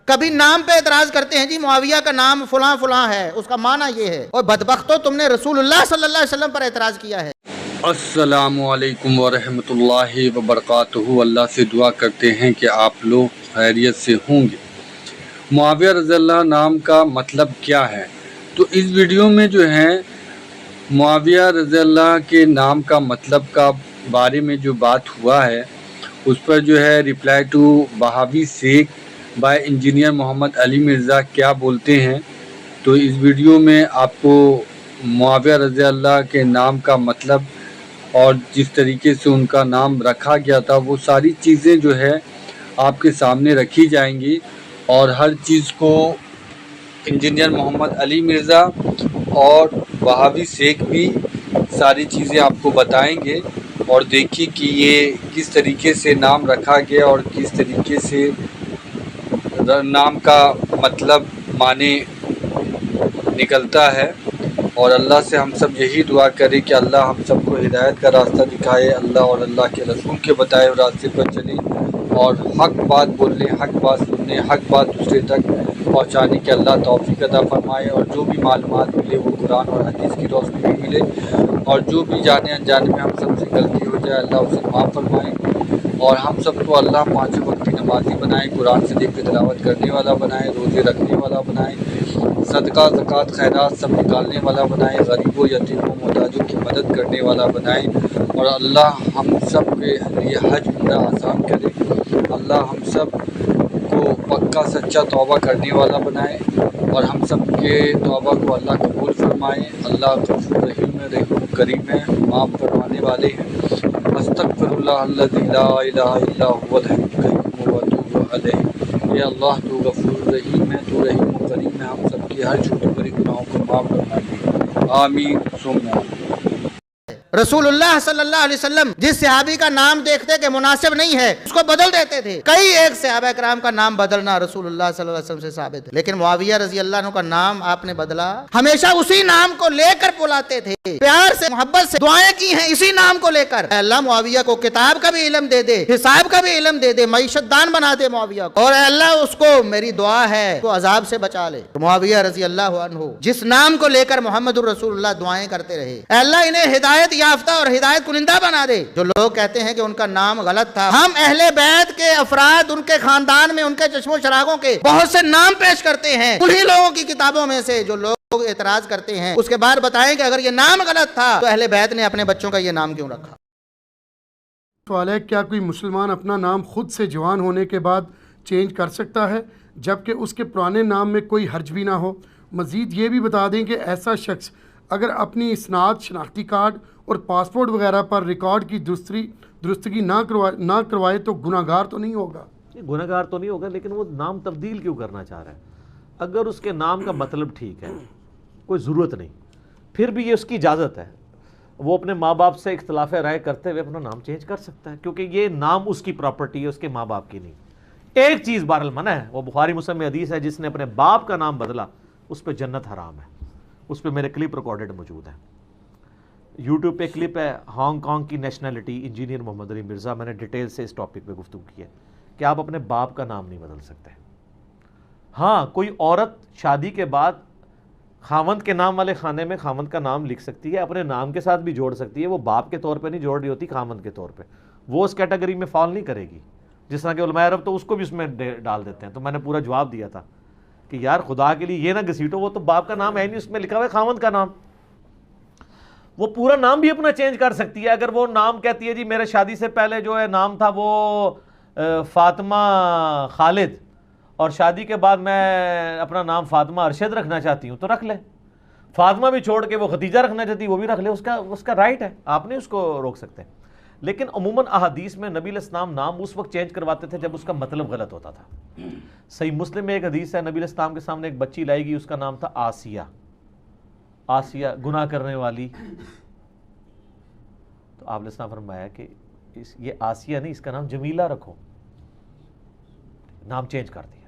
کبھی نام پہ اعتراض کرتے ہیں، جی معاویہ کا نام فلاں فلاں ہے، اس کا معنی یہ ہے، اور بدبختو تم نے رسول اللہ صلی اللہ علیہ وسلم پر اعتراض کیا ہے۔ السلام علیکم ورحمۃ اللہ وبرکاتہ۔ اللہ سے دعا کرتے ہیں کہ آپ لوگ خیریت سے ہوں گے۔ معاویہ رضی اللہ نام کا مطلب کیا ہے؟ تو اس ویڈیو میں جو ہے معاویہ رضی اللہ کے نام کا مطلب کا بارے میں جو بات ہوا ہے، اس پر جو ہے reply to بہاوی Sheikh by engineer محمد علی مرزا کیا بولتے ہیں۔ تو اس ویڈیو میں آپ کو معاویہ رضی اللہ کے نام کا مطلب اور جس طریقے سے ان کا نام رکھا گیا تھا وہ ساری چیزیں جو ہے آپ کے سامنے رکھی جائیں گی، اور ہر چیز کو انجینئر محمد علی مرزا اور بہاوی شیخ بھی ساری چیزیں آپ کو بتائیں گے، اور دیکھیے کہ یہ کس طریقے سے نام رکھا گیا اور کس طریقے سے نام کا مطلب معنی نکلتا ہے۔ اور اللہ سے ہم سب یہی دعا کریں کہ اللہ ہم سب کو ہدایت کا راستہ دکھائے، اللہ اور اللہ کے رسول کے بتائے ہوئے راستے پر چلیں، اور حق بات بولنے، حق بات سننے، حق بات دوسرے تک پہنچانے کے اللہ توفیق عطا فرمائے، اور جو بھی معلومات ملے وہ قرآن اور حدیث کی روشنی میں ملے، اور جو بھی جانے انجانے میں ہم سب سے غلطی ہو جائے اللہ اسے معاف فرمائے، اور ہم سب کو اللہ 5 وقت کی نمازی بنائے، قرآن سے دیکھ کے تلاوت کرنے والا بنائے، روزے رکھنے والا بنائے، صدقہ زکوٰۃ خیرات سب نکالنے والا بنائے، غریبوں یتیموں محتاجوں کی مدد کرنے والا بنائے، اور اللہ ہم سب کے لیے حج عمرہ آسان کرے، اللہ ہم سب کو پکا سچا توبہ کرنے والا بنائے، اور ہم سب کے توبہ کو اللہ قبول فرمائے۔ اللہ غفور رحیم ہے، رحیم کریم ہے، معاف فرمانے والے ہیں۔ استغفر اللہ الذی لا الہ الا هو الحی القیوم واتوب الیہ۔ یا اللہ تو غفور رحیم ہے، تو رحیم و کریم ہے، ہم سب کی ہر چھوٹی بڑی گناہوں کو معاف فرمائے، آمین ثم آمین۔ رسول اللہ صلی اللہ علیہ وسلم جس صحابی کا نام دیکھتے کہ مناسب نہیں ہے اس کو بدل دیتے تھے۔ کئی ایک صحابہ کرام کا نام بدلنا رسول اللہ صلی اللہ علیہ وسلم سے ثابت ہے، لیکن معاویہ رضی اللہ عنہ کا نام آپ نے بدلا، ہمیشہ اسی نام کو لے کر بلاتے تھے، پیار سے محبت سے دعائیں کی ہیں اسی نام کو لے کر۔ اے اللہ معاویہ کو کتاب کا بھی علم دے دے، حساب کا بھی علم دے دے، معیشت دان بنا دے معاویہ کو، اور اے اللہ اس کو میری دعا ہے تو عذاب سے بچا لے۔ معاویہ رضی اللہ عنہ جس نام کو لے کر محمد الرسول اللہ دعائیں کرتے رہے، اے اللہ انہیں ہدایت یافتہ اور ہدایت کنندہ بنا دے۔ جو لوگ کہتے ہیں کہ ان کا نام غلط تھا، ہم اہل بیت کے افراد، ان کے خاندان میں ان کے چشم و چراغوں کے بہت سے نام پیش کرتے ہیں، انہی لوگوں کی کتابوں میں سے جو لوگ اعتراض کرتے ہیں اس کے بعد بتائیں کہ اگر یہ نام غلط تھا تو اہل بیت نے اپنے بچوں کا یہ نام کیوں رکھا؟ سوال ہے، کیا کوئی مسلمان اپنا نام خود سے جوان ہونے کے بعد چینج کر سکتا ہے جبکہ اس کے پرانے نام میں کوئی حرج بھی نہ ہو؟ مزید یہ بھی بتا دیں کہ ایسا شخص اگر اپنی اسناد، شناختی کارڈ اور پاسپورٹ وغیرہ پر ریکارڈ کی درستگی نہ کروائے تو گناہ گار تو نہیں ہوگا؟ گناہ گار تو نہیں ہوگا، لیکن وہ نام تبدیل کیوں کرنا چاہ رہا ہے؟ اگر اس کے نام کا مطلب ٹھیک ہے، کوئی ضرورت نہیں، پھر بھی یہ اس کی اجازت ہے، وہ اپنے ماں باپ سے اختلاف رائے کرتے ہوئے اپنا نام چینج کر سکتا ہے، کیونکہ یہ نام اس کی پراپرٹی ہے، اس کے ماں باپ کی نہیں۔ ایک چیز بہرحال منع ہے، وہ بخاری مسلم میں حدیث ہے، جس نے اپنے باپ کا نام بدلا اس پہ جنت حرام ہے۔ اس پہ میرے کلپ ریکارڈڈ موجود ہے، یوٹیوب پہ کلپ ہے، ہانگ کانگ کی نیشنلٹی انجینئر محمد علی مرزا، میں نے ڈیٹیل سے اس ٹاپک پہ گفتگو کی ہے کہ آپ اپنے باپ کا نام نہیں بدل سکتے۔ ہاں، کوئی عورت شادی کے بعد خاوند کے نام والے خانے میں خاوند کا نام لکھ سکتی ہے، اپنے نام کے ساتھ بھی جوڑ سکتی ہے، وہ باپ کے طور پہ نہیں جوڑ رہی ہوتی، خاوند کے طور پہ، وہ اس کیٹیگری میں فال نہیں کرے گی، جس طرح کہ علماء عرب تو اس کو بھی اس میں ڈال دیتے ہیں۔ تو میں نے پورا جواب دیا تھا کہ یار خدا کے لیے یہ نہ گھسیٹو، وہ تو باپ کا نام ہے نہیں، اس میں لکھا ہوا ہے خاوند کا نام، وہ پورا نام بھی اپنا چینج کر سکتی ہے۔ اگر وہ نام کہتی ہے جی میرے شادی سے پہلے جو ہے نام تھا وہ فاطمہ خالد، اور شادی کے بعد میں اپنا نام فاطمہ ارشد رکھنا چاہتی ہوں، تو رکھ لے۔ فاطمہ بھی چھوڑ کے وہ ختیجہ رکھنا چاہتی ہے، وہ بھی رکھ لے، اس کا رائٹ ہے، آپ نہیں اس کو روک سکتے۔ لیکن عموماً احادیث میں نبی علیہ السلام نام اس وقت چینج کرواتے تھے جب اس کا مطلب غلط ہوتا تھا۔ صحیح مسلم میں ایک حدیث ہے، نبی علیہ السلام کے سامنے ایک بچی لائی گئی، اس کا نام تھا آسیہ، آسیہ گناہ کرنے والی، تو آپ نے فرمایا کہ یہ آسیہ نہیں، اس کا نام جمیلہ رکھو، نام چینج کر دیا۔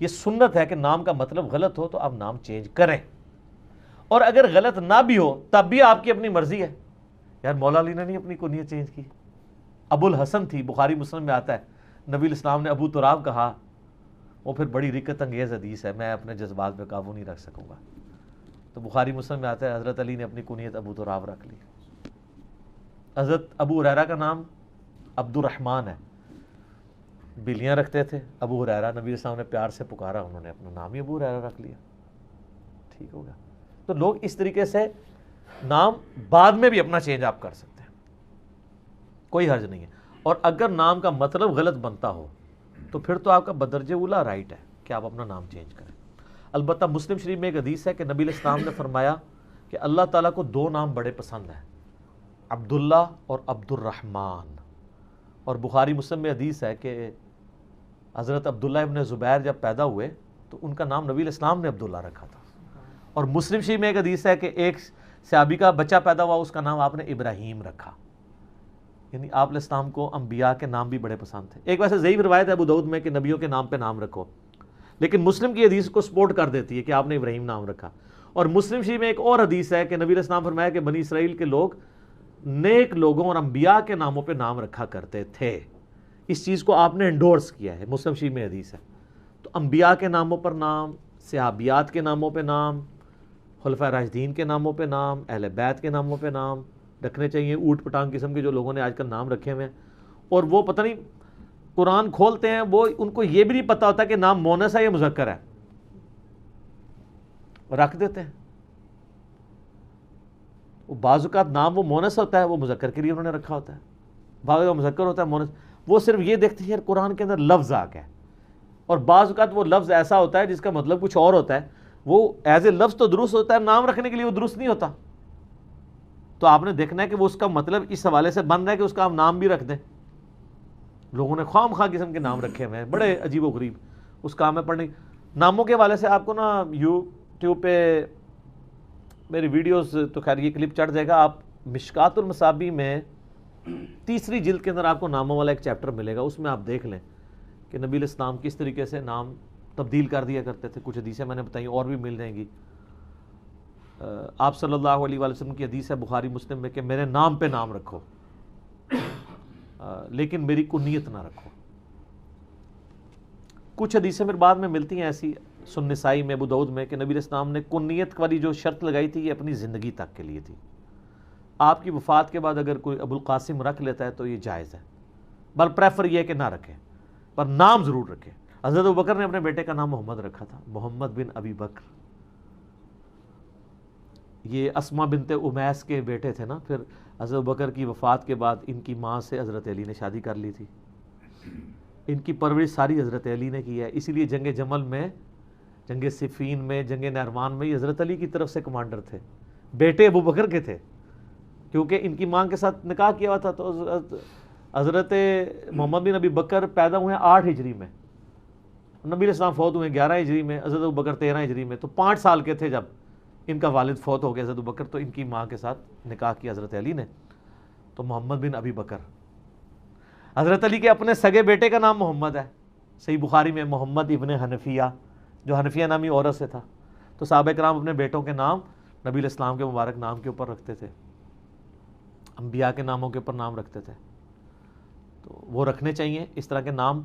یہ سنت ہے کہ نام کا مطلب غلط ہو تو آپ نام چینج کریں، اور اگر غلط نہ بھی ہو تب بھی آپ کی اپنی مرضی ہے۔ یار مولا علی نے نہیں اپنی کنیت چینج کی، ابو الحسن تھی، بخاری مسلم میں آتا ہے، نبی علیہ السلام نے ابو تراب کہا، وہ پھر بڑی رکت انگیز حدیث ہے، میں اپنے جذبات پہ قابو نہیں رکھ سکوں گا. تو بخاری مسلم میں آتا ہے حضرت علی نے اپنی کنیت ابو تراب رکھ لی. حضرت ابو ہریرہ کا نام عبد الرحمن ہے، بلیاں رکھتے تھے ابو ہریرہ، نبی صلی اللہ علیہ وسلم نے پیار سے پکارا، انہوں نے اپنا نام ہی ابو ہریرہ رکھ لیا. ٹھیک ہوگا. تو لوگ اس طریقے سے نام بعد میں بھی اپنا چینج آپ کر سکتے ہیں، کوئی حرج نہیں ہے. اور اگر نام کا مطلب غلط بنتا ہو تو پھر تو آپ کا بدرجہ اولا رائٹ ہے کہ آپ اپنا نام چینج کریں. البتہ مسلم شریف میں ایک حدیث ہے کہ نبی علیہ السلام نے فرمایا کہ اللہ تعالیٰ کو دو نام بڑے پسند ہیں، عبداللہ اور عبد الرحمن. اور بخاری مسلم میں حدیث ہے کہ حضرت عبداللہ ابن زبیر جب پیدا ہوئے تو ان کا نام نبی علیہ السلام نے عبداللہ رکھا تھا. اور مسلم شریف میں ایک حدیث ہے کہ ایک صحابی کا بچہ پیدا ہوا، اس کا نام آپ نے ابراہیم رکھا. یعنی آپ علیہ السلام کو انبیاء کے نام بھی بڑے پسند تھے. ایک ویسے ضعیف روایت ہے ابو داؤد میں کہ نبیوں کے نام پہ نام رکھو، لیکن مسلم کی حدیث کو سپورٹ کر دیتی ہے کہ آپ نے ابراہیم نام رکھا. اور مسلم شریف میں ایک اور حدیث ہے کہ نبی علیہ السلام فرمایا کہ بنی اسرائیل کے لوگ نیک لوگوں اور انبیاء کے ناموں پہ نام رکھا کرتے تھے. اس چیز کو آپ نے انڈورس کیا ہے، مسلم شریف میں حدیث ہے. تو انبیاء کے ناموں پر نام، صحابیات کے ناموں پہ نام، خلفائے راشدین کے ناموں پہ نام، اہل بیت کے ناموں پہ نام رکھنے چاہیے. اوٹ پٹانگ قسم کے جو لوگوں نے آج کل نام رکھے ہوئے ہیں، اور وہ پتہ نہیں قرآن کھولتے ہیں وہ ان کو یہ بھی نہیں پتہ ہوتا کہ نام مونس ہے یا مذکر ہے، رکھ دیتے ہیں. وہ بعض اوقات نام وہ مونس ہوتا ہے، وہ مذکر کے لیے انہوں نے رکھا ہوتا ہے، بعض اوقات مذکر ہوتا ہے مونس، وہ صرف یہ دیکھتے ہیں یار قرآن کے اندر لفظ آ گیا ہے. اور بعض اوقات وہ لفظ ایسا ہوتا ہے جس کا مطلب کچھ اور ہوتا ہے، وہ ایز اے لفظ تو درست ہوتا ہے، نام رکھنے کے لیے وہ درست نہیں ہوتا. تو آپ نے دیکھنا ہے کہ وہ اس کا مطلب اس حوالے سے بن رہا ہے کہ اس کا آپ نام بھی رکھ دیں. لوگوں نے خواہ مخواہ قسم کے نام رکھے ہوئے ہیں، بڑے عجیب و غریب. اس کام میں پڑھنے ناموں کے حوالے سے آپ کو نا یوٹیوب پہ میری ویڈیوز، تو خیر یہ کلپ چڑھ جائے گا، آپ مشکات المصابیح میں 3 جلد کے اندر آپ کو ناموں والا ایک چیپٹر ملے گا. اس میں آپ دیکھ لیں کہ نبی علیہ السلام کس طریقے سے نام تبدیل کر دیا کرتے تھے. کچھ حدیثیں میں نے بتائیں، اور بھی مل جائیں گی. آپ صلی اللہ علیہ وسلم کی حدیث ہے بخاری مسلم میں کہ میرے نام پہ نام رکھو لیکن میری کنیت نہ رکھو. کچھ حدیثیں پھر بعد میں ملتی ہیں ایسی سنن نسائی میں، ابو داؤد میں، کہ نبی علیہ السلام نے کنیت والی جو شرط لگائی تھی یہ اپنی زندگی تک کے لیے تھی. آپ کی وفات کے بعد اگر کوئی ابو القاسم رکھ لیتا ہے تو یہ جائز ہے، بل پریفر یہ ہے کہ نہ رکھے، پر نام ضرور رکھے. حضرت ابوبکر نے اپنے بیٹے کا نام محمد رکھا تھا، محمد بن ابی بکر. یہ اسما بنت امیس کے بیٹے تھے نا. پھر حضرت ابوبکر کی وفات کے بعد ان کی ماں سے حضرت علی نے شادی کر لی تھی. ان کی پرورش ساری حضرت علی نے کی ہے. اسی لیے جنگ جمل میں، جنگ صفین میں، جنگ نہروان میں یہ حضرت علی کی طرف سے کمانڈر تھے، بیٹے ابوبکر کے تھے، کیونکہ ان کی ماں کے ساتھ نکاح کیا ہوا تھا. تو حضرت محمد بن ابی بکر پیدا ہوئے 8 ہجری میں، نبی علیہ السلام فوت ہوئے 11 ہجری میں، حضرت ابوبکر 13 ہجری میں. تو 5 سال کے تھے جب ان کا والد فوت ہو گیا حضرت ابوبکر. تو ان کی ماں کے ساتھ نکاح کیا حضرت علی نے، تو محمد بن ابی بکر. حضرت علی کے اپنے سگے بیٹے کا نام محمد ہے. صحیح بخاری میں محمد ابن حنفیہ، جو حنفیہ نامی عورت سے تھا. تو صحابہ کرام اپنے بیٹوں کے نام نبی علیہ السلام کے مبارک نام کے اوپر رکھتے تھے، انبیاء کے ناموں کے اوپر نام رکھتے تھے. تو وہ رکھنے چاہیے اس طرح کے نام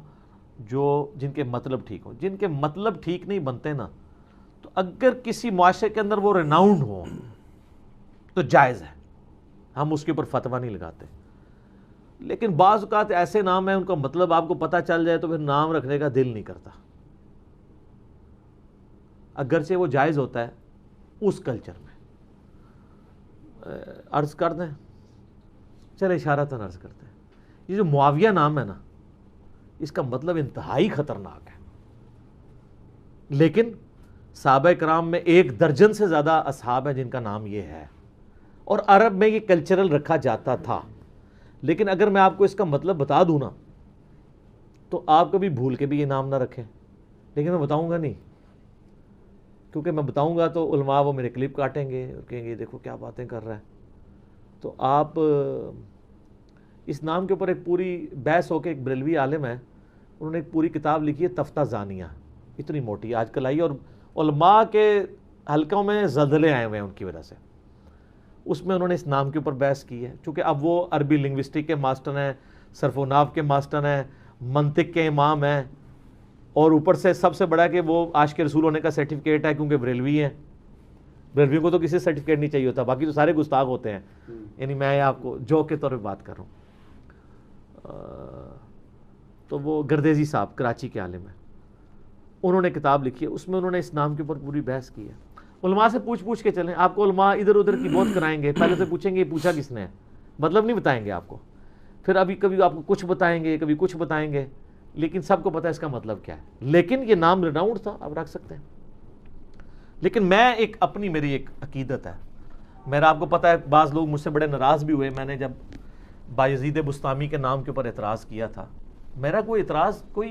جو جن کے مطلب ٹھیک ہوں. جن کے مطلب ٹھیک نہیں بنتے نا، تو اگر کسی معاشرے کے اندر وہ ریناؤنڈ ہو تو جائز ہے، ہم اس کے اوپر فتویٰ نہیں لگاتے. لیکن بعض اوقات ایسے نام ہیں ان کا مطلب آپ کو پتہ چل جائے تو پھر نام رکھنے کا دل نہیں کرتا، اگرچہ وہ جائز ہوتا ہے اس کلچر میں. عرض کر دیں، چلے اشارتاً عرض کرتے ہیں، یہ جو معاویہ نام ہے نا، اس کا مطلب انتہائی خطرناک ہے. لیکن صحابہ کرام میں 1 درجن سے زیادہ اصحاب ہیں جن کا نام یہ ہے، اور عرب میں یہ کلچرل رکھا جاتا تھا. لیکن اگر میں آپ کو اس کا مطلب بتا دوں نا تو آپ کبھی بھول کے بھی یہ نام نہ رکھیں. لیکن میں بتاؤں گا نہیں، کیونکہ میں بتاؤں گا تو علماء وہ میرے کلپ کاٹیں گے اور کہیں گے دیکھو کیا باتیں کر رہا ہے. تو آپ اس نام کے اوپر ایک پوری بحث ہو کے، ایک بریلوی عالم ہے، انہوں نے ایک پوری کتاب لکھی ہے تفتہ زانیہ، اتنی موٹی آج کل آئی، اور علماء کے حلقوں میں زلزلے آئے ہوئے ہیں ان کی وجہ سے. اس میں انہوں نے اس نام کے اوپر بحث کی ہے، چونکہ اب وہ عربی لنگوسٹک کے ماسٹر ہیں، صرف و نحو کے ماسٹر ہیں، منطق کے امام ہیں. اور اوپر سے سب سے بڑا کہ وہ عاشق رسول ہونے کا سرٹیفکیٹ ہے کیونکہ بریلوی ہیں. بریلویوں کو تو کسی سرٹیفکیٹ نہیں چاہیے ہوتا, باقی تو سارے گستاخ ہوتے ہیں. یعنی میں آپ کو جوک کے طور پہ بات کر رہا ہوں. تو وہ گردیزی صاحب کراچی کے عالم ہیں, انہوں نے کتاب لکھی ہے, اس میں انہوں نے اس نام کے اوپر پوری بحث کی ہے. علماء سے پوچھ کے چلیں, آپ کو علماء ادھر ادھر کی بہت کرائیں گے, پہلے سے پوچھیں گے یہ پوچھا کس نے ہے, مطلب نہیں بتائیں گے آپ کو, پھر ابھی کبھی آپ کو کچھ بتائیں گے کبھی کچھ بتائیں گے, لیکن سب کو پتہ ہے اس کا مطلب کیا ہے. لیکن یہ نام ریناؤنڈ تھا, آپ رکھ سکتے ہیں. لیکن میں میری ایک عقیدت ہے, میرا آپ کو پتہ ہے بعض لوگ مجھ سے بڑے ناراض بھی ہوئے میں نے جب بایزید بسطامی کے نام کے اوپر اعتراض کیا تھا. میرا کوئی اعتراض کوئی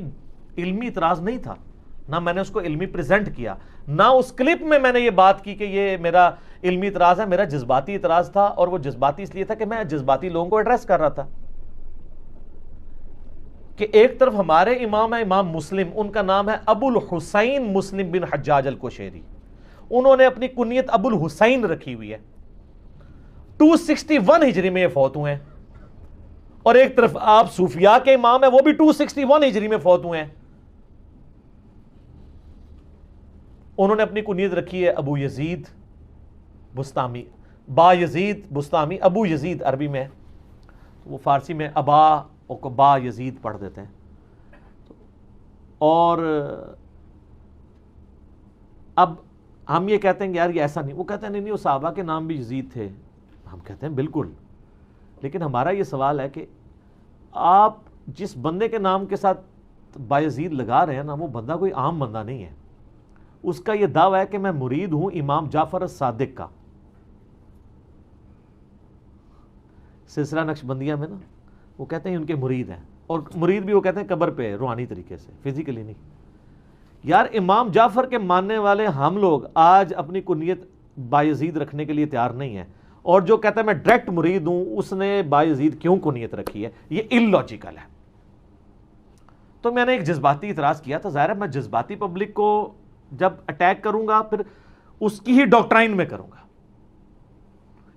علمی اعتراض نہیں تھا, نہ میں نے اس کو علمی پریزنٹ کیا, نہ اس کلپ میں میں نے یہ بات کی کہ یہ میرا علمی اعتراض ہے. میرا جذباتی اعتراض تھا, اور وہ جذباتی اس لیے تھا کہ میں جذباتی لوگوں کو ایڈریس کر رہا تھا. کہ ایک طرف ہمارے امام ہے امام مسلم, ان کا نام ہے ابو الحسین مسلم بن حجاج القشیری, انہوں نے اپنی کنیت ابو الحسین رکھی ہوئی ہے. 261 ہجری میں یہ فوت ہوئے ہیں. اور ایک طرف آپ صوفیاء کے امام ہیں, وہ بھی 261 ہجری میں فوت ہوئے ہیں. انہوں نے اپنی کنیت رکھی ہے ابو یزید بسطامی, با یزید بسطامی, ابو یزید عربی میں, وہ فارسی میں ابا کو با یزید پڑھ دیتے ہیں. اور اب ہم یہ کہتے ہیں کہ یار یہ ایسا نہیں, وہ کہتے ہیں نہیں وہ صحابہ کے نام بھی یزید تھے. ہم کہتے ہیں بالکل, لیکن ہمارا یہ سوال ہے کہ آپ جس بندے کے نام کے ساتھ بایزید لگا رہے ہیں نا, وہ بندہ کوئی عام بندہ نہیں ہے. اس کا یہ دعویٰ ہے کہ میں مرید ہوں امام جعفر الصادق کا. سلسلہ نقشبندیہ میں نا وہ کہتے ہیں ان کے مرید ہیں, اور مرید بھی وہ کہتے ہیں قبر پہ, روحانی طریقے سے, فزیکلی نہیں. یار امام جعفر کے ماننے والے ہم لوگ آج اپنی کنیت بایزید رکھنے کے لیے تیار نہیں ہیں, اور جو کہتا ہے میں ڈائریکٹ مرید ہوں اس نے بایزید کیوں کنیت رکھی ہے, یہ ان لاجیکل ہے. تو میں نے ایک جذباتی اعتراض کیا تھا. ظاہر ہے میں جذباتی پبلک کو جب اٹیک کروں گا پھر اس کی ہی ڈاکٹرائن میں کروں گا,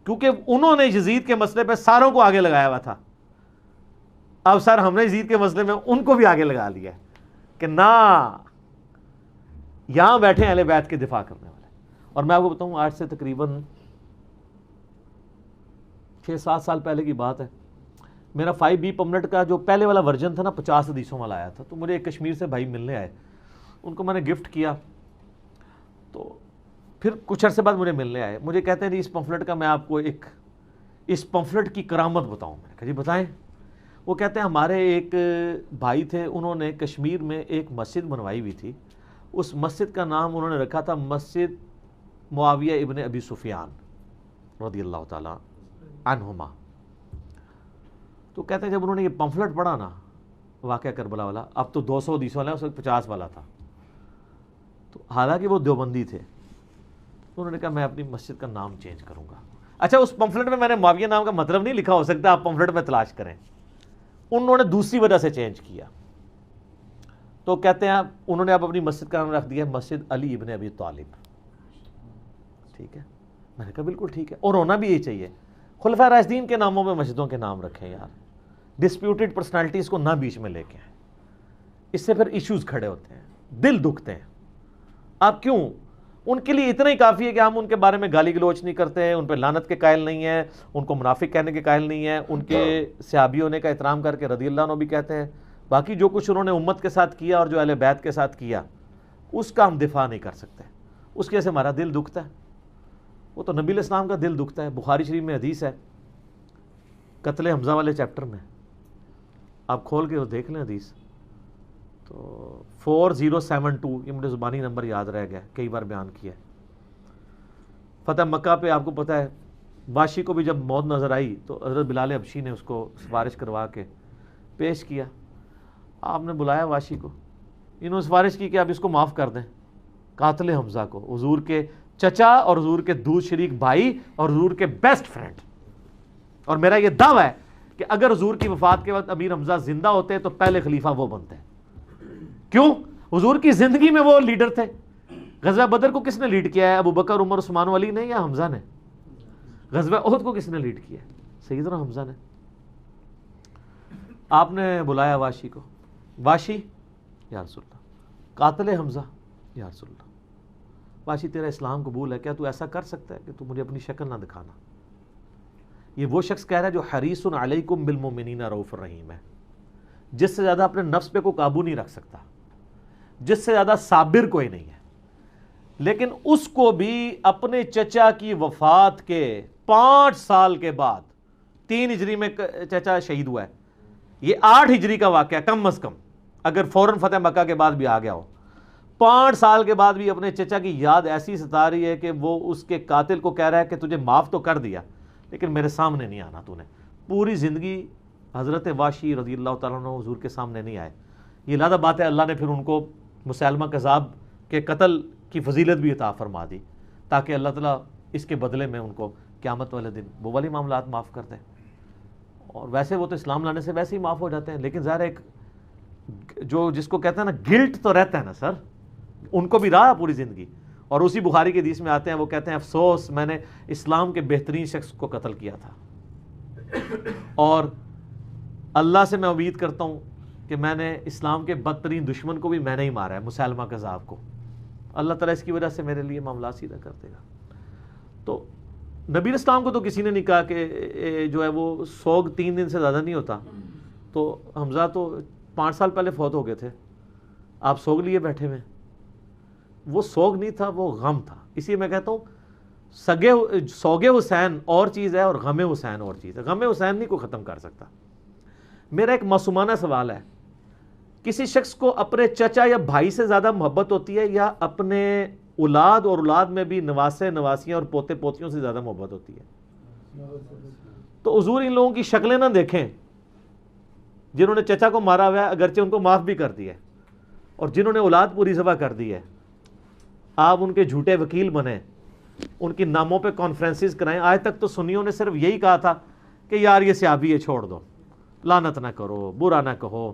کیونکہ انہوں نے یزید کے مسئلے پہ ساروں کو آگے لگایا ہوا تھا. اب سر ہم نے یزید کے مسئلے میں ان کو بھی آگے لگا لیا ہے کہ نہ یہاں بیٹھے اہل بیت کے دفاع کرنے والے. اور میں آپ کو بتاؤں آج سے تقریباً 6-7 سال پہلے کی بات ہے, میرا 5B پملٹ کا جو پہلے والا ورژن تھا نا 50 حدیثوں والا آیا تھا, تو مجھے ایک کشمیر سے بھائی ملنے آئے, ان کو میں نے گفٹ کیا. تو پھر کچھ عرصے بعد مجھے ملنے آئے, مجھے کہتے ہیں جی اس پمفلٹ کا میں آپ کو اس پمفلٹ کی کرامت بتاؤں. میں نے کہا جی بتائیں. وہ کہتے ہیں ہمارے ایک بھائی تھے, انہوں نے کشمیر میں ایک مسجد بنوائی ہوئی تھی, اس مسجد کا نام انہوں نے رکھا تھا مسجد معاویہ ابن ابی سفیان رضی اللہ تعالیٰ عنہما. تو کہتے ہیں جب انہوں نے یہ پمفلٹ پڑھا نا واقعہ کربلا والا, اب تو 200 حدیث والا ہے, اس وقت 50 والا تھا, تو حالانکہ وہ دیوبندی تھے, تو انہوں نے کہا میں اپنی مسجد کا نام چینج کروں گا. اچھا اس پمفلٹ میں نے معاویہ نام کا مطلب نہیں لکھا, ہو سکتا ہے آپ پمفلٹ میں تلاش کریں. انہوں نے دوسری وجہ سے چینج کیا. تو کہتے ہیں انہوں نے اب اپنی مسجد کا نام رکھ دیا مسجد علی ابن ابی طالب. ٹھیک ہے, میں نے کہا بالکل ٹھیک ہے, اور ہونا بھی یہی چاہیے. خلفاء راشدین کے ناموں میں مسجدوں کے نام رکھیں یار, ڈسپیوٹڈ پرسنالٹیز کو نہ بیچ میں لے کے آئیں, اس سے پھر ایشوز کھڑے ہوتے ہیں, دل دکھتے ہیں. آپ کیوں, ان کے لیے اتنا ہی کافی ہے کہ ہم ان کے بارے میں گالی گلوچ نہیں کرتے ہیں, ان پہ لعنت کے قائل نہیں ہیں, ان کو منافق کہنے کے قائل نہیں ہیں, ان کے صحابی ہونے کا احترام کر کے رضی اللہ عنہ بھی کہتے ہیں. باقی جو کچھ انہوں نے امت کے ساتھ کیا اور جو اہل بیت کے ساتھ کیا اس کا ہم دفاع نہیں کر سکتے, اس کی وجہ سے ہمارا دل دکھتا ہے. وہ تو نبی علیہ السلام کا دل دکھتا ہے. بخاری شریف میں حدیث ہے قتل حمزہ والے چیپٹر میں, آپ کھول کے دیکھ لیں حدیث, تو 4072, یہ مجھے زبانی نمبر یاد رہ گیا, کئی بار بیان کیا ہے. فتح مکہ پہ آپ کو پتہ ہے واشی کو بھی جب موت نظر آئی تو حضرت بلال حبشی نے اس کو سفارش کروا کے پیش کیا. آپ نے بلایا واشی کو, انہوں نے سفارش کی کہ آپ اس کو معاف کر دیں, قاتل حمزہ کو, حضور کے چچا اور حضور کے دودھ شریک بھائی اور حضور کے بیسٹ فرینڈ. اور میرا یہ دعویٰ ہے کہ اگر حضور کی وفات کے وقت امیر حمزہ زندہ ہوتے تو پہلے خلیفہ وہ بنتے. کیوں؟ حضور کی زندگی میں وہ لیڈر تھے. غزوہ بدر کو کس نے لیڈ کیا ہے, ابو بکر, عمر, عثمان و علی نے یا حمزہ نے؟ غزوہ احد کو کس نے لیڈ کیا ہے؟ سیدنا حمزہ نے. آپ نے بلایا واشی کو, واشی یا رسول اللہ قاتل حمزہ یا رسول اللہ، باشی تیرا اسلام قبول ہے، کیا تو ایسا کر سکتا ہے کہ تو مجھے اپنی شکل نہ دکھانا؟ یہ وہ شخص کہہ رہا ہے جو حریص علیکم بالمؤمنین رؤوف الرحیم ہے، جس سے زیادہ اپنے نفس پہ کوئی قابو نہیں رکھ سکتا، جس سے زیادہ صابر کوئی نہیں ہے، لیکن اس کو بھی اپنے چچا کی وفات کے 5 سال کے بعد، 3 ہجری میں چچا شہید ہوا ہے، یہ 8 ہجری کا واقعہ کم از کم، اگر فوراً فتح مکہ کے بعد بھی آ گیا ہو، 5 سال کے بعد بھی اپنے چچا کی یاد ایسی ستا رہی ہے کہ وہ اس کے قاتل کو کہہ رہا ہے کہ تجھے معاف تو کر دیا لیکن میرے سامنے نہیں آنا، تو نے پوری زندگی حضرت واشی رضی اللہ تعالیٰ عنہ حضور کے سامنے نہیں آئے۔ یہ لادہ بات ہے، اللہ نے پھر ان کو مسیلمہ کذاب کے قتل کی فضیلت بھی عطا فرما دی تاکہ اللہ تعالیٰ اس کے بدلے میں ان کو قیامت والے دن وہ والی معاملات معاف کر دیں۔ اور ویسے وہ تو اسلام لانے سے ویسے ہی معاف ہو جاتے ہیں، لیکن ظاہر ایک جو جس کو کہتے ہیں نا گلٹ تو رہتا ہے نا سر، ان کو بھی رہا پوری زندگی۔ اور اسی بخاری کے حدیث میں آتے ہیں، وہ کہتے ہیں افسوس میں نے اسلام کے بہترین شخص کو قتل کیا تھا، اور اللہ سے میں امید کرتا ہوں کہ میں نے اسلام کے بدترین دشمن کو بھی میں نے ہی مارا ہے، مسیلمہ کذاب کو۔ اللہ تعالیٰ اس کی وجہ سے میرے لیے معاملات سیدھا کر دے گا۔ تو نبی اسلام کو تو کسی نے نہیں کہا کہ جو ہے وہ سوگ 3 دن سے زیادہ نہیں ہوتا، تو حمزہ تو 5 سال پہلے فوت ہو گئے تھے، آپ سوگ لیے بیٹھے ہوئے۔ وہ سوگ نہیں تھا، وہ غم تھا۔ اسی میں کہتا ہوں سوگ حسین اور چیز ہے اور غم حسین اور چیز ہے۔ غم حسین نہیں کوئی ختم کر سکتا۔ میرا ایک معصومانہ سوال ہے، کسی شخص کو اپنے چچا یا بھائی سے زیادہ محبت ہوتی ہے یا اپنے اولاد اور اولاد میں بھی نواسے نواسیاں اور پوتے پوتیوں سے زیادہ محبت ہوتی ہے؟ تو حضور ان لوگوں کی شکلیں نہ دیکھیں جنہوں نے چچا کو مارا ہوا ہے، اگرچہ ان کو معاف بھی کر دیا ہے، اور جنہوں نے اولاد پوری ذبح کر دی ہے، آپ ان کے جھوٹے وکیل بنیں، ان کی ناموں پہ کانفرنسز کرائیں۔ آج تک تو سنیوں نے صرف یہی کہا تھا کہ یار یہ صحابی ہے، چھوڑ دو، لعنت نہ کرو، برا نہ کہو،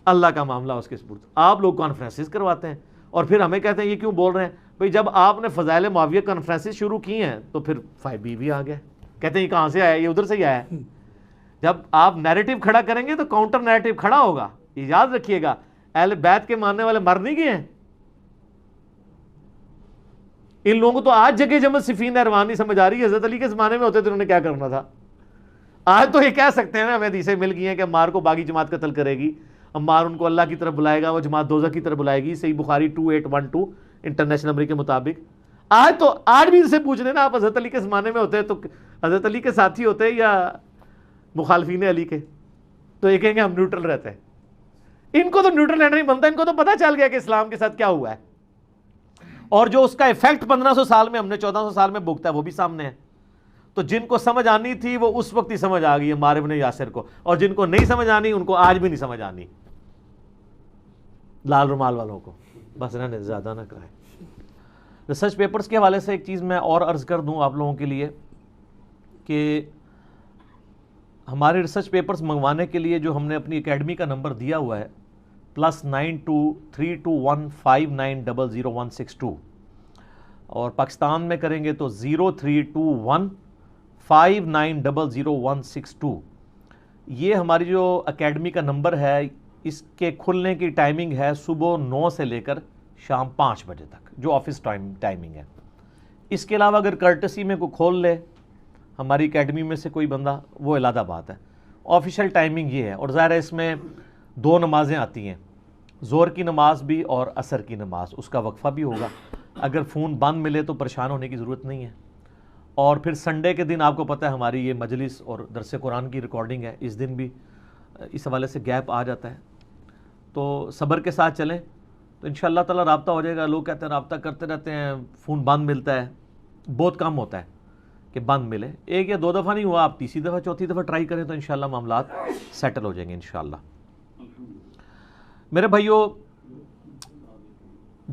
اللہ کا معاملہ اس کے سپرد۔ آپ لوگ کانفرنسز کرواتے ہیں اور پھر ہمیں کہتے ہیں یہ کیوں بول رہے ہیں؟ بھئی جب آپ نے فضائل معاویہ کانفرنسز شروع کی ہیں تو پھر 5B بھی آ گیا، کہتے ہیں یہ کہاں سے آیا؟ یہ ادھر سے ہی آیا ہے۔ جب آپ نیریٹو کھڑا کریں گے تو کاؤنٹر نیریٹو کھڑا ہوگا، یہ یاد رکھیے گا۔ اہل بیت کے ماننے والے مر نہیں گئے ہیں، ان لوگوں کو تو آج جگہ جمع صفین اروان نہیں سمجھ آ رہی ہے۔ حضرت علی کے زمانے میں ہوتے تو انہوں نے کیا کرنا تھا؟ آج تو یہ کہہ سکتے ہیں نا، ہمیں حدیثیں مل گئی ہیں کہ عمار کو باغی جماعت قتل کرے گی، عمار ان کو اللہ کی طرف بلائے گا، وہ جماعت دوزخ کی طرف بلائے گی، صحیح بخاری 2812 انٹرنیشنل نمبر کے مطابق۔ آج بھی ان سے پوچھ رہے نا، آپ حضرت علی کے زمانے میں ہوتے تو حضرت علی کے ساتھی ہوتے یا مخالفین علی کے؟ تو یہ کہیں گے ہم نیوٹرل رہتے ہیں۔ ان کو تو نیوٹرل رہنا نہیں بنتا، ان کو تو پتہ چل گیا کہ اسلام کے ساتھ کیا ہوا ہے، اور جو اس کا ایفیکٹ 1500 سال میں ہم نے 1400 سال میں بھگتا ہے وہ بھی سامنے ہے۔ تو جن کو سمجھ آنی تھی وہ اس وقت ہی سمجھ آ گئی عمار ابن یاسر کو، اور جن کو نہیں سمجھ آنی ان کو آج بھی نہیں سمجھ آنی، لال رومال والوں کو بس انہوں نے زیادہ نہ کرائے۔ ریسرچ پیپرز کے حوالے سے ایک چیز میں اور عرض کر دوں آپ لوگوں کے لیے کہ ہمارے ریسرچ پیپرز منگوانے کے لیے جو ہم نے اپنی اکیڈمی کا نمبر دیا ہوا ہے +923215900162، اور پاکستان میں کریں گے تو 032159000162، یہ ہماری جو اکیڈمی کا نمبر ہے، اس کے کھلنے کی ٹائمنگ ہے صبح 9 سے لے کر شام 5 بجے تک، جو آفس ٹائمنگ ہے۔ اس کے علاوہ اگر کرٹسی میں کوئی کھول لے ہماری اکیڈمی میں سے کوئی بندہ، وہ علیحدہ بات ہے۔ آفیشیل ٹائمنگ یہ ہے، اور ظاہر ہے اس میں 2 نمازیں آتی ہیں، ظہر کی نماز بھی اور عصر کی نماز، اس کا وقفہ بھی ہوگا۔ اگر فون بند ملے تو پریشان ہونے کی ضرورت نہیں ہے۔ اور پھر سنڈے کے دن آپ کو پتہ ہے ہماری یہ مجلس اور درس قرآن کی ریکارڈنگ ہے، اس دن بھی اس حوالے سے گیپ آ جاتا ہے، تو صبر کے ساتھ چلیں تو انشاءاللہ تعالیٰ رابطہ ہو جائے گا۔ لوگ کہتے ہیں رابطہ کرتے رہتے ہیں، فون بند ملتا ہے، بہت کم ہوتا ہے کہ بند ملے۔ 1 یا 2 دفعہ نہیں ہوا، آپ تیسری دفعہ چوتھی دفعہ ٹرائی کریں تو انشاءاللہ معاملات سیٹل ہو جائیں گے انشاءاللہ۔ میرے بھائیوں،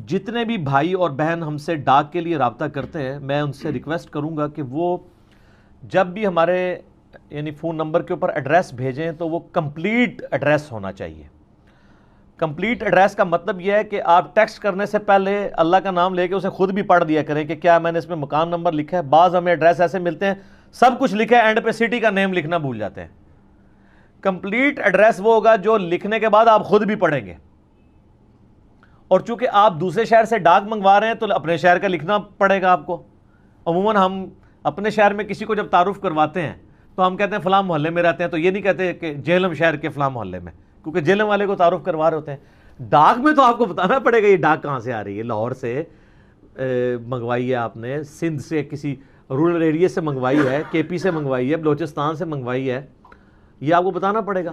جتنے بھی بھائی اور بہن ہم سے ڈاک کے لیے رابطہ کرتے ہیں، میں ان سے ریکویسٹ کروں گا کہ وہ جب بھی ہمارے یعنی فون نمبر کے اوپر ایڈریس بھیجیں تو وہ کمپلیٹ ایڈریس ہونا چاہیے۔ کمپلیٹ ایڈریس کا مطلب یہ ہے کہ آپ ٹیکسٹ کرنے سے پہلے اللہ کا نام لے کے اسے خود بھی پڑھ دیا کریں کہ کیا میں نے اس میں مکان نمبر لکھا ہے۔ بعض ہمیں ایڈریس ایسے ملتے ہیں سب کچھ لکھا ہے، اینڈ پہ سٹی کا نیم لکھنا بھول جاتے ہیں۔ کمپلیٹ ایڈریس وہ ہوگا جو لکھنے کے بعد آپ خود بھی پڑھیں گے، اور چونکہ آپ دوسرے شہر سے ڈاک منگوا رہے ہیں تو اپنے شہر کا لکھنا پڑے گا آپ کو. عموماً ہم اپنے شہر میں کسی کو جب تعارف کرواتے ہیں تو ہم کہتے ہیں فلاں محلے میں رہتے ہیں, تو یہ نہیں کہتے کہ جہلم شہر کے فلاں محلے میں, کیونکہ جہلم والے کو تعارف کروا رہے ہوتے ہیں. ڈاک میں تو آپ کو بتانا پڑے گا یہ ڈاک کہاں سے آ رہی ہے. لاہور سے منگوائی ہے آپ نے, سندھ سے کسی رورل ایریے سے منگوائی ہے, کے پی سے منگوائی ہے, بلوچستان سے منگوائی ہے, یہ آپ کو بتانا پڑے گا.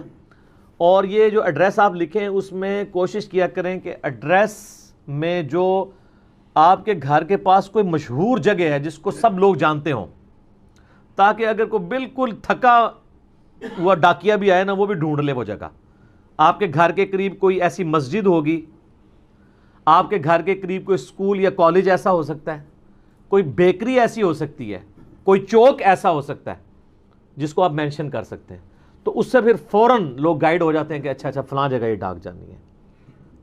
اور یہ جو ایڈریس آپ لکھیں اس میں کوشش کیا کریں کہ ایڈریس میں جو آپ کے گھر کے پاس کوئی مشہور جگہ ہے جس کو سب لوگ جانتے ہوں, تاکہ اگر کوئی بالکل تھکا ہوا ڈاکیا بھی آئے نا وہ بھی ڈھونڈ لے وہ جگہ. آپ کے گھر کے قریب کوئی ایسی مسجد ہوگی, آپ کے گھر کے قریب کوئی اسکول یا کالج ایسا ہو سکتا ہے, کوئی بیکری ایسی ہو سکتی ہے, کوئی چوک ایسا ہو سکتا ہے جس کو آپ مینشن کر سکتے ہیں. تو اس سے پھر فوراً لوگ گائیڈ ہو جاتے ہیں کہ اچھا فلاں جگہ یہ ڈاک جانی ہے.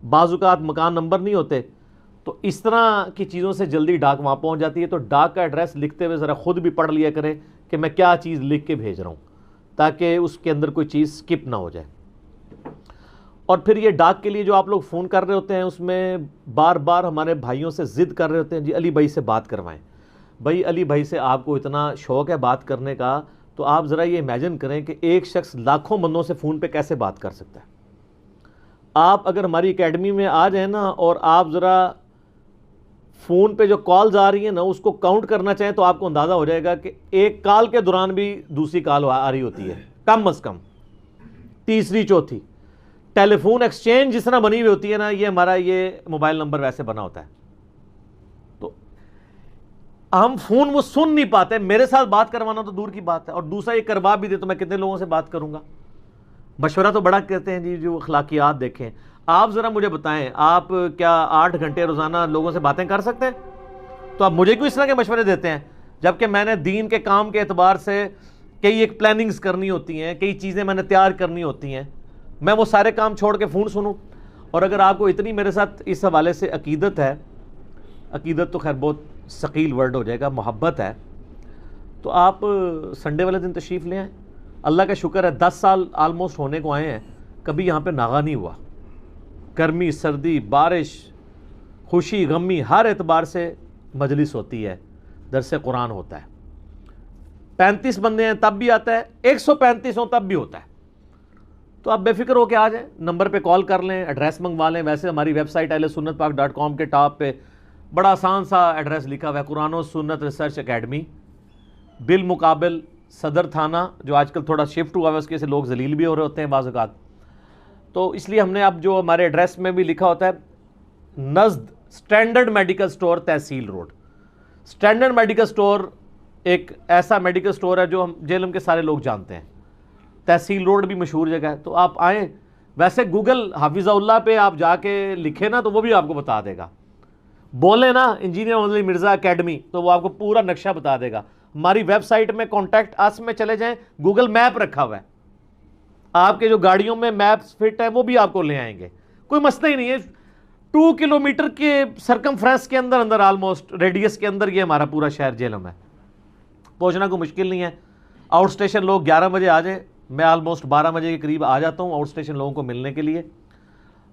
بعض اوقات مکان نمبر نہیں ہوتے, تو اس طرح کی چیزوں سے جلدی ڈاک وہاں پہنچ جاتی ہے. تو ڈاک کا ایڈریس لکھتے ہوئے ذرا خود بھی پڑھ لیا کریں کہ میں کیا چیز لکھ کے بھیج رہا ہوں, تاکہ اس کے اندر کوئی چیز سکپ نہ ہو جائے. اور پھر یہ ڈاک کے لیے جو آپ لوگ فون کر رہے ہوتے ہیں اس میں بار بار ہمارے بھائیوں سے ضد کر رہے ہوتے ہیں, جی علی بھائی سے بات کروائیں. بھائی علی بھائی سے آپ کو اتنا شوق ہے بات کرنے کا, تو آپ ذرا یہ امیجن کریں کہ ایک شخص لاکھوں بندوں سے فون پہ کیسے بات کر سکتا ہے. آپ اگر ہماری اکیڈمی میں آ جائیں نا اور آپ ذرا فون پہ جو کالز آ رہی ہیں نا اس کو کاؤنٹ کرنا چاہیں تو آپ کو اندازہ ہو جائے گا کہ ایک کال کے دوران بھی دوسری کال آ رہی ہوتی ہے, کم از کم تیسری چوتھی. ٹیلی فون ایکسچینج جس طرح بنی ہوئی ہوتی ہے نا, یہ ہمارا یہ موبائل نمبر ویسے بنا ہوتا ہے. تو ہم فون وہ سن نہیں پاتے. میرے ساتھ بات کروانا تو دور کی بات ہے, اور دوسرا یہ کروا بھی دے تو میں کتنے لوگوں سے بات کروں گا. مشورہ تو بڑا کہتے ہیں جی جو اخلاقیات دیکھیں. آپ ذرا مجھے بتائیں, آپ کیا 8 گھنٹے روزانہ لوگوں سے باتیں کر سکتے ہیں؟ تو آپ مجھے کیوں اس طرح کے مشورے دیتے ہیں, جبکہ میں نے دین کے کام کے اعتبار سے کئی ایک پلاننگز کرنی ہوتی ہیں, کئی چیزیں میں نے تیار کرنی ہوتی ہیں, میں وہ سارے کام چھوڑ کے فون سنوں. اور اگر آپ کو اتنی میرے ساتھ اس حوالے سے عقیدت ہے, عقیدت تو خیر بہت ثقیل ورڈ ہو جائے گا, محبت ہے, تو آپ سنڈے والے دن تشریف لے آئیں. اللہ کا شکر ہے 10 سال آلموسٹ ہونے کو آئے ہیں, کبھی یہاں پہ ناغا نہیں ہوا. گرمی سردی بارش خوشی غمی ہر اعتبار سے مجلس ہوتی ہے, درس قرآن ہوتا ہے. 35 بندے ہیں تب بھی آتا ہے, 135 ہوں تب بھی ہوتا ہے. تو آپ بے فکر ہو کے آ جائیں, نمبر پہ کال کر لیں, ایڈریس منگوا لیں. ویسے ہماری ویب سائٹ ahlsunnatpak.com کے ٹاپ پہ بڑا آسان سا ایڈریس لکھا ہوا ہے, قرآن و سنت ریسرچ اکیڈمی, بالمقابل صدر تھانہ, جو آج کل تھوڑا شفٹ ہوا ہے اس کے سے لوگ ذلیل بھی ہو رہے ہوتے ہیں بعض اوقات. تو اس لیے ہم نے اب جو ہمارے ایڈریس میں بھی لکھا ہوتا ہے نزد اسٹینڈرڈ میڈیکل سٹور تحصیل روڈ. اسٹینڈرڈ میڈیکل سٹور ایک ایسا میڈیکل سٹور ہے جو ہم جہلم کے سارے لوگ جانتے ہیں. تحصیل روڈ بھی مشہور جگہ ہے, تو آپ آئیں. ویسے گوگل حافظہ اللہ پہ آپ جا کے لکھیں نا تو وہ بھی آپ کو بتا دے گا. بولیں نا انجینئر محمد علی مرزا اکیڈمی تو وہ آپ کو پورا نقشہ بتا دے گا. ہماری ویب سائٹ میں کانٹیکٹ اس میں چلے جائیں, گوگل میپ رکھا ہوا ہے, آپ کے جو گاڑیوں میں میپس فٹ ہے وہ بھی آپ کو لے آئیں گے, کوئی مسئلہ ہی نہیں ہے. 2 کلومیٹر کے سرکمفرنس کے اندر اندر آلموسٹ ریڈیس کے اندر یہ ہمارا پورا شہر جہلم ہے. پہنچنا کوئی مشکل نہیں ہے. آؤٹ اسٹیشن لوگ 11 بجے آ جائیں, میں آلموسٹ 12 بجے کے قریب آ جاتا ہوں آؤٹ اسٹیشن لوگوں کو ملنے کے لیے.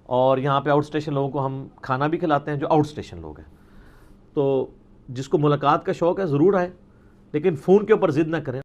اور یہاں پہ آؤٹ اسٹیشن لوگوں کو ہم کھانا بھی کھلاتے ہیں جو آؤٹ اسٹیشن لوگ ہیں. تو جس کو ملاقات کا شوق ہے ضرور آئے, لیکن فون کے اوپر ضد نہ کریں.